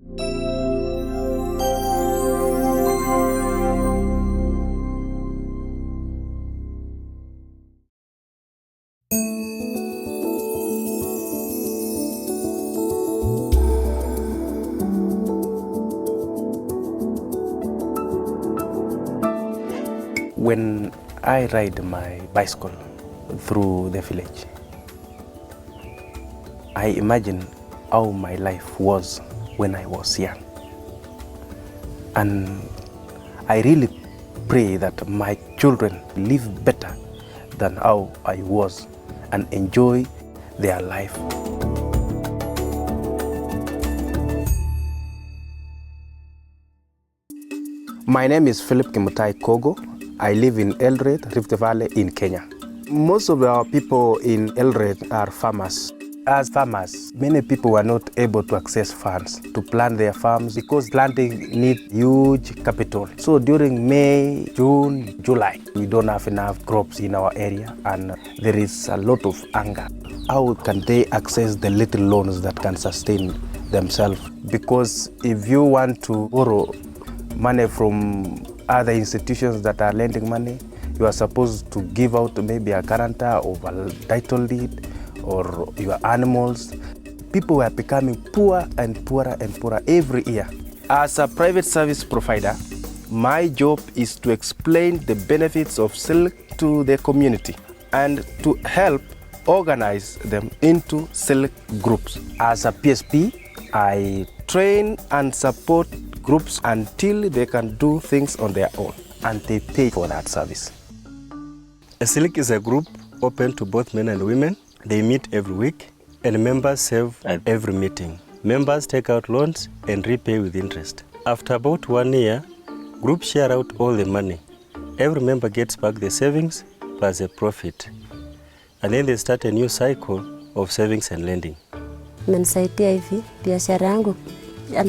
When I ride my bicycle through the village, I imagine how my life was when I was young. And I really pray that my children live better than how I was and enjoy their life. My name is Philip Kimutai Kogo. I live in Eldoret, Rift Valley in Kenya. Most of our people in Eldoret are farmers. As farmers, many people were not able to access funds to plant their farms because planting needs huge capital. So during May, June, July, we don't have enough crops in our area and there is a lot of anger. How can they access the little loans that can sustain themselves? Because if you want to borrow money from other institutions that are lending money, you are supposed to give out maybe a guarantor of a title deed or your animals. People were becoming poorer and poorer and poorer every year. As a private service provider, my job is to explain the benefits of SILC to the community and to help organize them into SILC groups. As a PSP, I train and support groups until they can do things on their own and they pay for that service. A SILC is a group open to both men and women. They meet every week and members serve at every meeting. Members take out loans and repay with interest. After about 1 year, groups share out all the money. Every member gets back the savings plus a profit. And then they start a new cycle of savings and lending. Menisaidia hivi biashara yangu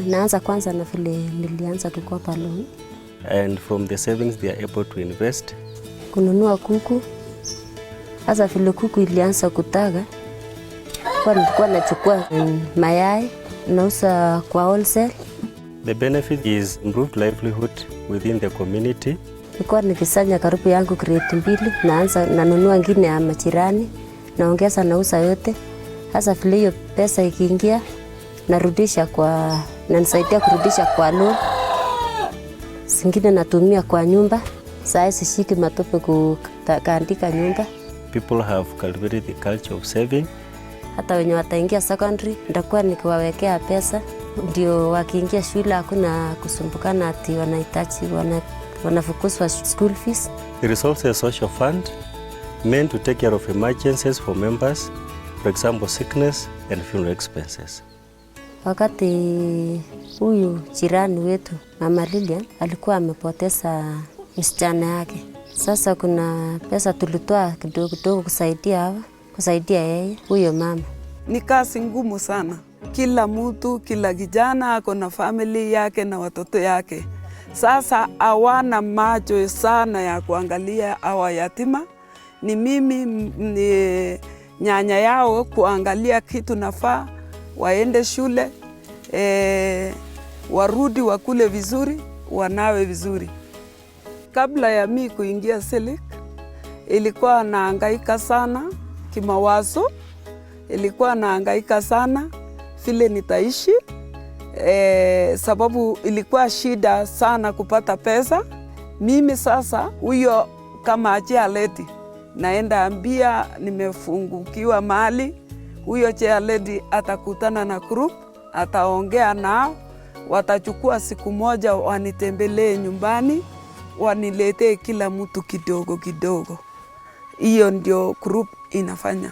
naanza kwanza na vile nilianza kukopa loan. And from the savings they are able to invest. Kununua kuku. Sasa vile kuku ilianza kutaga, kwa nilikuwa nachukua mayai nauza kwa wholesale. The benefit is improved livelihood within the community. Nilikuwa nikisanya karibu yangu crate 2, naanza nanunua ngine ya majirani, naongeza nauza yote. Sasa vile hiyo pesa ikiingia narudisha kwa nanisaidia kurudisha kwa loan. Zingine natumia kwa nyumba. Sasa sishiki matope kuandika nyumba. People have cultivated the culture of saving. Hata wenye wataingia secondary nitakuwa nikiwawekea pesa ndio wakiingia shule hakuna kusumbukana ati wanahitaji wanafukuzwa school fees. There is also a social fund meant to take care of emergencies for members, for example sickness and funeral expenses. Wakati huyu jirani wetu Mama Lilian alikuwa amepoteza msichana yake. Sasa kuna pesa tulitoa kidogo kidogo kusaidia yeye huyo mama. Ni kazi ngumu sana. Kila mtu, kila kijana ako na family yake na watoto yake. Sasa hawana macho sana ya kuangalia hawa yatima. Ni mimi ni nyanya yao kuangalia kitu nafaa, waende shule, warudi wakule vizuri, wanawe vizuri. Kabla ya mimi kuingia SILC, ilikuwa nahangaika sana kimawazo, ilikuwa nahangaika sana vile nitaishi, sababu ilikuwa shida sana kupata pesa. Mimi sasa huyo kama chairlady naenda ambia nimefungukiwa mali, huyo chairlady atakutana na group, ataongea nao, watachukua siku moja wanitembelee nyumbani, waniletee kila mtu kidogo kidogo. Hiyo ndio group inafanya.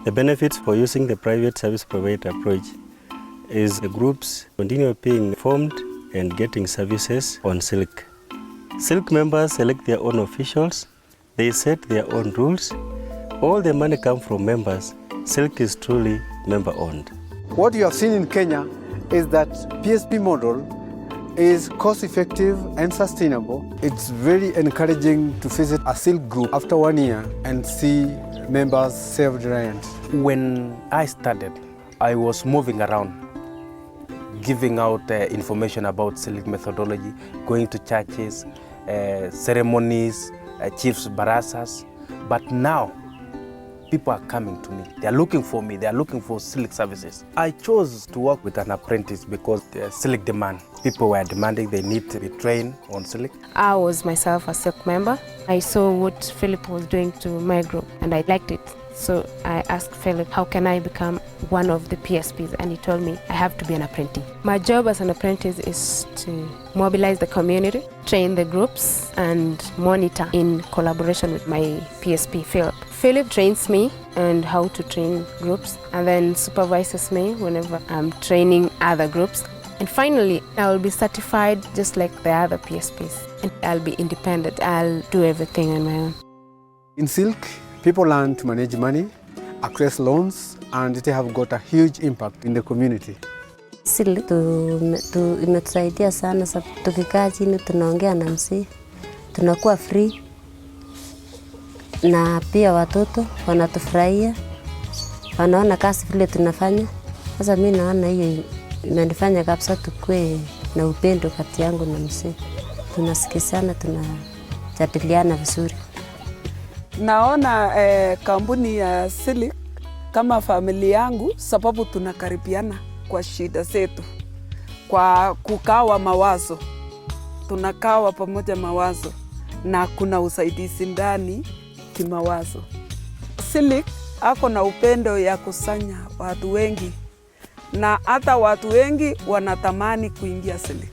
The benefits for using the private service provider approach is the groups continue being formed and getting services on SILC. SILC members select their own officials, they set their own rules. All the money comes from members. SILC is truly member-owned. What you have seen in Kenya is that PSP model is cost-effective and sustainable. It's very encouraging to visit a SILC group after 1 year and see members self-reliant. When I started, I was moving around giving out information about SILC methodology, going to churches, ceremonies, chiefs, barasas. But now, people are coming to me. They are looking for me. They are looking for SILC services. I chose to work with an apprentice because the SILC demand. People were demanding they need to be trained on SILC. I was myself a SILC member. I saw what Philip was doing to my group and I liked it. So I asked Philip, how can I become one of the PSPs? And he told me I have to be an apprentice. My job as an apprentice is to mobilize the community, train the groups, and monitor in collaboration with my PSP, Philip. Philip trains me and how to train groups and then supervises me whenever I'm training other groups. And finally, I'll be certified just like the other PSPs. And I'll be independent. I'll do everything on my own. In SILC, people learn to manage money, access loans, and they have got a huge impact in the community. SILC imetusaidia sana, tukikaa chini tunaongea na msee, tunakuwa free, na pia watoto wanatufurahia, wanaona kazi vile tunafanya. Sasa mimi naona hiyo imenifanya kabisa tukue na upendo kati yangu na msee. Tunasikizana, tunajadiliana vizuri. Naona kampuni ya SILC kama familia yangu, sababu tunakaribiana kwa shida zetu, kwa kukawa mawazo, tunakawa pamoja mawazo na kuna usaidizi ndani kimawazo. SILC ako na upendo ya kusanya watu wengi na hata watu wengi wanatamani kuingia SILC.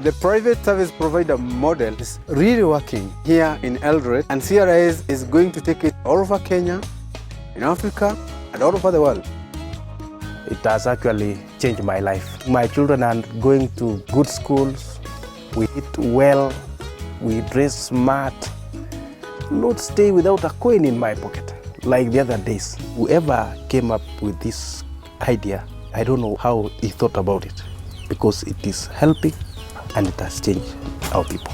The private service provider model is really working here in Eldoret, and CRS is going to take it all over Kenya, in Africa, and all over the world. It has actually changed my life. My children are going to good schools, we eat well, we dress smart, not stay without a coin in my pocket. Like the other days, whoever came up with this idea, I don't know how he thought about it, because it is helping and it has changed our people.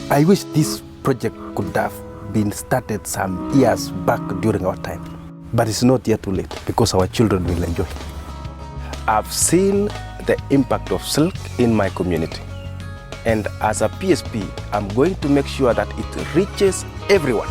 I wish this project could have been started some years back during our time, but it's not yet too late because our children will enjoy. I've seen the impact of SILC in my community, and as a PSP, I'm going to make sure that it reaches everyone.